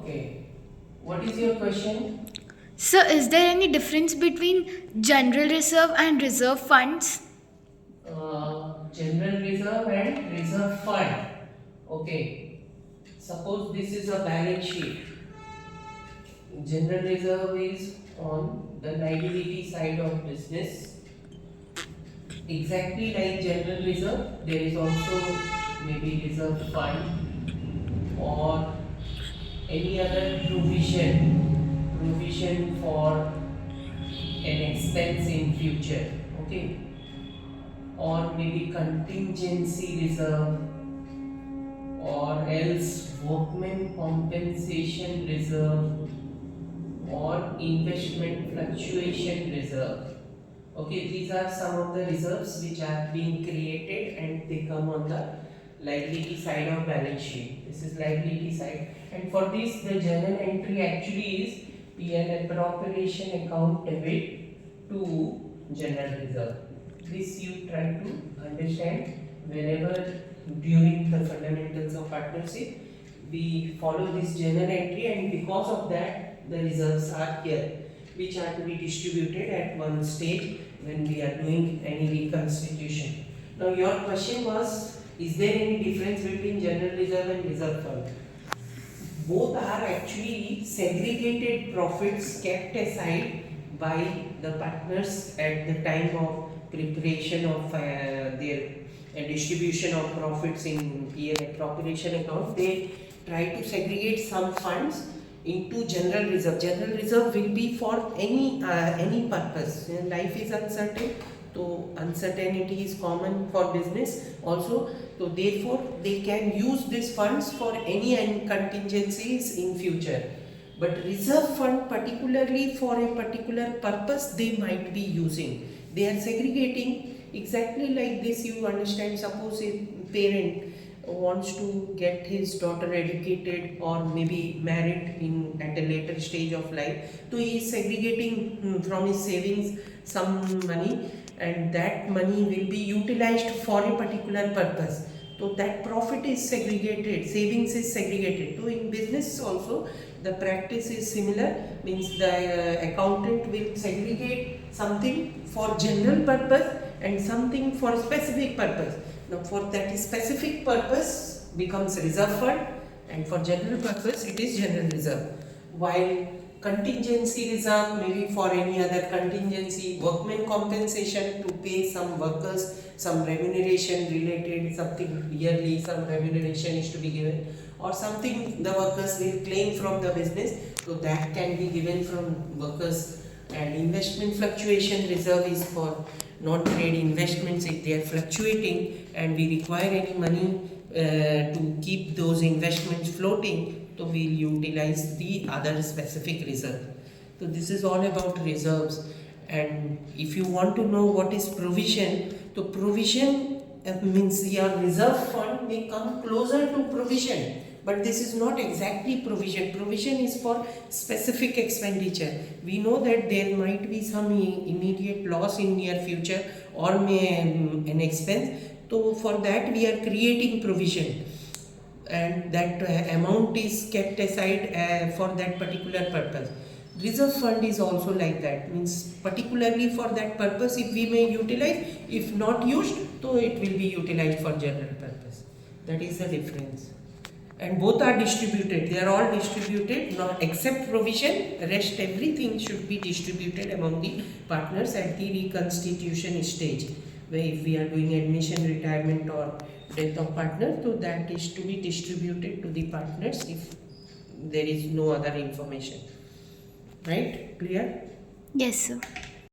Okay. What is your question? So, is there any difference between general reserve and reserve funds? General reserve and reserve fund. Okay. Suppose this is a balance sheet. General reserve is on the liability side of business. Exactly like general reserve, there is also maybe reserve fund or any other provision for an expense in future. Okay. Or maybe contingency reserve or else workman compensation reserve or investment fluctuation reserve. Okay, these are some of the reserves which are being created and they come on the liability side of balance sheet. This is liability side, and for this the journal entry actually is an appropriation account debit to general reserve. This you try to understand whenever during the fundamentals of partnership we follow this journal entry, and because of that the reserves are here which are to be distributed at one stage when we are doing any reconstitution. Now your question was, is there any difference between general reserve and reserve fund? Both are actually segregated profits kept aside by the partners at the time of preparation of their distribution of profits in an appropriation account. They try to segregate some funds into general reserve. General reserve will be for any purpose. Life is uncertain, so uncertainty is common for business also. So therefore, they can use these funds for any contingencies in future. But reserve fund, particularly for a particular purpose, they might be using. They are segregating exactly like this. You understand? Suppose a parent wants to get his daughter educated or maybe married in at a later stage of life, so he is segregating from his savings some money, and that money will be utilized for a particular purpose. So that profit is segregated, savings is segregated. So in business also the practice is similar, means the accountant will segregate something for general purpose and something for specific purpose. Now for that specific purpose becomes reserve fund, and for general purpose it is general reserve. While contingency reserve maybe for any other contingency, workmen compensation to pay some workers some remuneration related, something yearly some remuneration is to be given, or something the workers will claim from the business, so that can be given from workers. And investment fluctuation reserve is for non-trade investments if they are fluctuating and we require any money to keep those investments floating, so we'll utilize the other specific reserve. So this is all about reserves. And if you want to know what is provision, so provision means your reserve fund may come closer to provision, but this is not exactly provision. Provision is for specific expenditure. We know that there might be some immediate loss in near future or an expense, so for that we are creating provision, and that amount is kept aside for that particular purpose. Reserve fund is also like that, means particularly for that purpose if we may utilize, if not used, so it will be utilized for general purpose. That is the difference. And both are distributed, they are all distributed, not except provision, rest everything should be distributed among the partners at the reconstitution stage, where if we are doing admission, retirement or death of partner, so that is to be distributed to the partners if there is no other information. Right? Clear? Yes, sir.